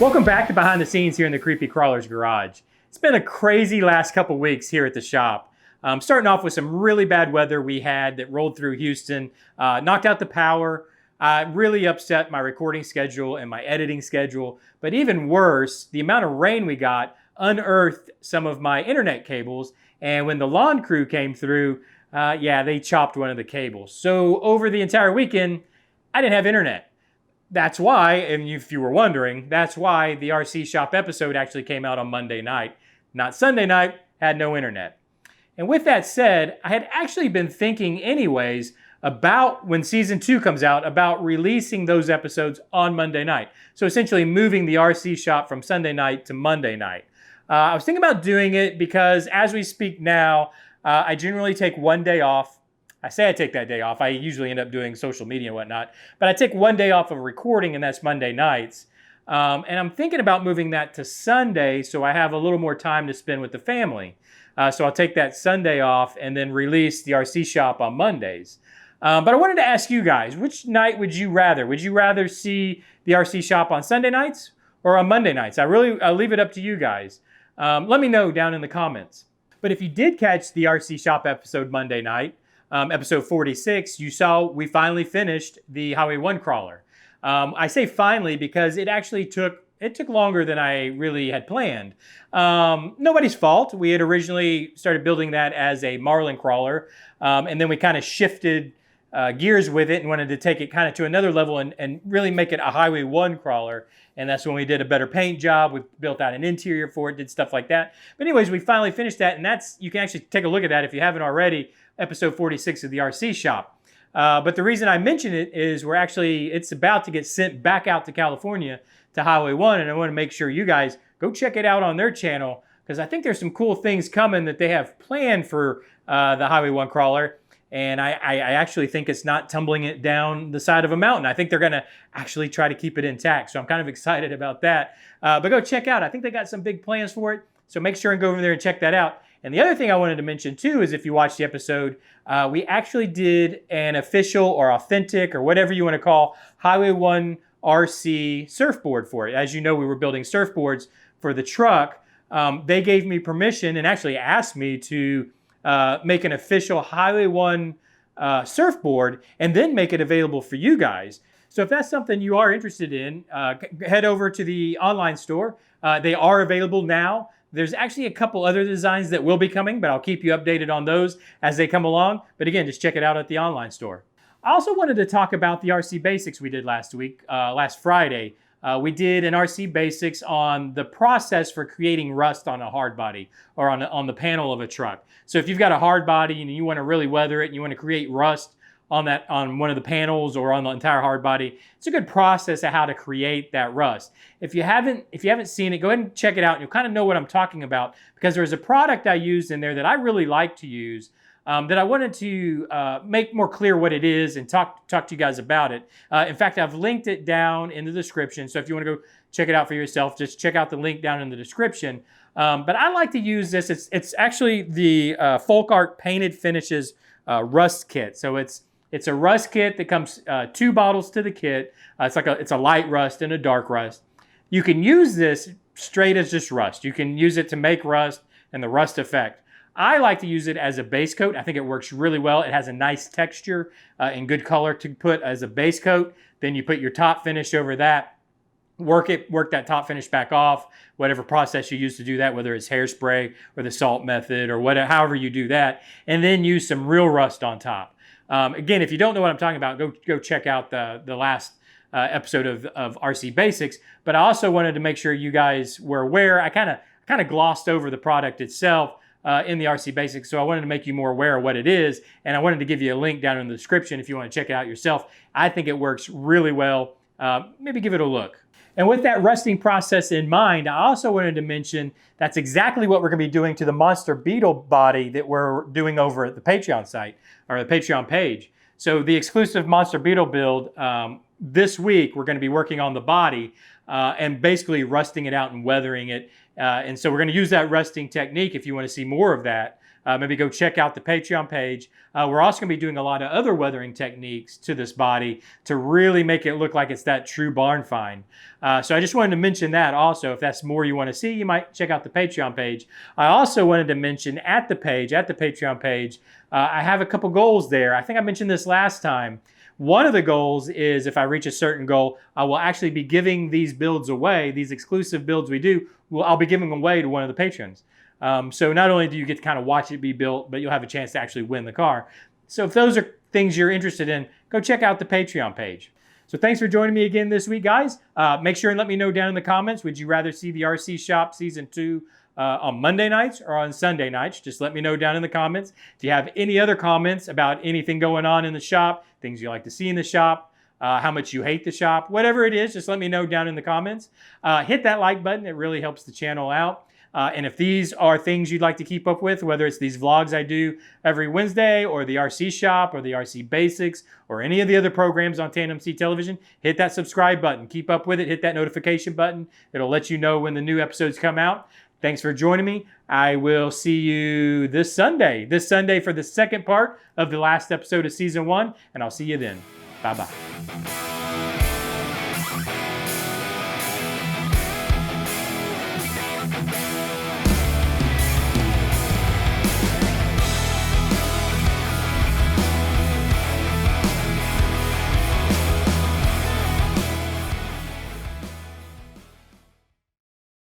Welcome back to Behind the Scenes here in the Creepy Crawler's Garage. It's been a crazy last couple weeks here at the shop. Starting off with some really bad weather we had that rolled through Houston, knocked out the power, really upset my recording schedule and my editing schedule. But even worse, the amount of rain we got unearthed some of my internet cables. And when the lawn crew came through, they chopped one of the cables. So over the entire weekend, I didn't have internet. That's why, and if you were wondering, that's why the RC Shop episode actually came out on Monday night. Not Sunday night, had no internet. And with that said, I had actually been thinking anyways about when season 2 comes out, about releasing those episodes on Monday night. So essentially moving the RC Shop from Sunday night to Monday night. I was thinking about doing it because as we speak now, I generally take one day off. I say I take that day off. I usually end up doing social media and whatnot. But I take one day off of recording, and that's Monday nights. And I'm thinking about moving that to Sunday so I have a little more time to spend with the family. So I'll take that Sunday off and then release the RC Shop on Mondays. But I wanted to ask you guys, which night would you rather? Would you rather see the RC Shop on Sunday nights or on Monday nights? I'll leave it up to you guys. Let me know down in the comments. But if you did catch the RC Shop episode Monday night, episode 46, you saw we finally finished the Highway 1 crawler. I say finally because it actually took longer than I really had planned. Nobody's fault. We had originally started building that as a Marlin crawler, and then we kind of shifted gears with it and wanted to take it kind of to another level and really make it a Highway 1 crawler. And that's when we did a better paint job. We built out an interior for it, did stuff like that. But anyways, we finally finished that, and you can actually take a look at that if you haven't already, episode 46 of the RC Shop. But the reason I mention it is it's about to get sent back out to California to Highway 1, and I want to make sure you guys go check it out on their channel because I think there's some cool things coming that they have planned for the Highway 1 crawler. And I actually think it's not tumbling it down the side of a mountain. I think they're going to actually try to keep it intact. So I'm kind of excited about that. But go check out. I think they got some big plans for it. So make sure and go over there and check that out. And the other thing I wanted to mention too is if you watched the episode, we actually did an official or authentic or whatever you want to call Highway 1 RC surfboard for it. As you know, we were building surfboards for the truck. They gave me permission and actually asked me to make an official Highway 1 surfboard and then make it available for you guys. So if that's something you are interested in, head over to the online store. They are available now. There's actually a couple other designs that will be coming, but I'll keep you updated on those as they come along. But again, just check it out at the online store. I also wanted to talk about the RC Basics we did last Friday. We did an RC Basics on the process for creating rust on a hard body or on the panel of a truck. So if you've got a hard body and you want to really weather it and you want to create rust on one of the panels or on the entire hard body, it's a good process of how to create that rust. If you haven't seen it, go ahead and check it out and you'll kind of know what I'm talking about because there's a product I used in there that I really like to use that I wanted to make more clear what it is and talk to you guys about it. In fact, I've linked it down in the description. So if you want to go check it out for yourself, just check out the link down in the description. But I like to use this. It's actually the Folk Art Painted Finishes Rust Kit. So it's a rust kit that comes 2 bottles to the kit. It's a light rust and a dark rust. You can use this straight as just rust. You can use it to make rust and the rust effect. I like to use it as a base coat. I think it works really well. It has a nice texture and good color to put as a base coat. Then you put your top finish over that. Work that top finish back off, whatever process you use to do that, whether it's hairspray or the salt method or however you do that, and then use some real rust on top. Again, if you don't know what I'm talking about, go check out the last episode of RC Basics. But I also wanted to make sure you guys were aware. I kind of glossed over the product itself in the RC Basics, so I wanted to make you more aware of what it is, and I wanted to give you a link down in the description if you want to check it out yourself. I think it works really well. Maybe give it a look. And with that rusting process in mind, I also wanted to mention that's exactly what we're going to be doing to the Monster Beetle body that we're doing over at the Patreon site or the Patreon page. So the exclusive Monster Beetle build, this week we're going to be working on the body and basically rusting it out and weathering it. And so we're going to use that rusting technique if you want to see more of that. maybe go check out the Patreon page. We're also going to be doing a lot of other weathering techniques to this body to really make it look like it's that true barn find. So I just wanted to mention that also. If that's more you want to see, you might check out the Patreon page. I also wanted to mention at the Patreon page, I have a couple goals there. I think I mentioned this last time. One of the goals is if I reach a certain goal, I will actually be giving these builds away, these exclusive builds we do, I'll be giving them away to one of the patrons. So not only do you get to kind of watch it be built, but you'll have a chance to actually win the car. So if those are things you're interested in, go check out the Patreon page. So thanks for joining me again this week, guys. Make sure and let me know down in the comments, would you rather see the RC Shop Season 2 on Monday nights or on Sunday nights? Just let me know down in the comments. If you have any other comments about anything going on in the shop, things you like to see in the shop, how much you hate the shop, whatever it is, just let me know down in the comments. Hit that like button. It really helps the channel out. And if these are things you'd like to keep up with, whether it's these vlogs I do every Wednesday or the RC Shop or the RC Basics or any of the other programs on TandemCTelevision, hit that subscribe button. Keep up with it. Hit that notification button. It'll let you know when the new episodes come out. Thanks for joining me. I will see you this Sunday for the second part of the last episode of Season 1, and I'll see you then. Bye-bye.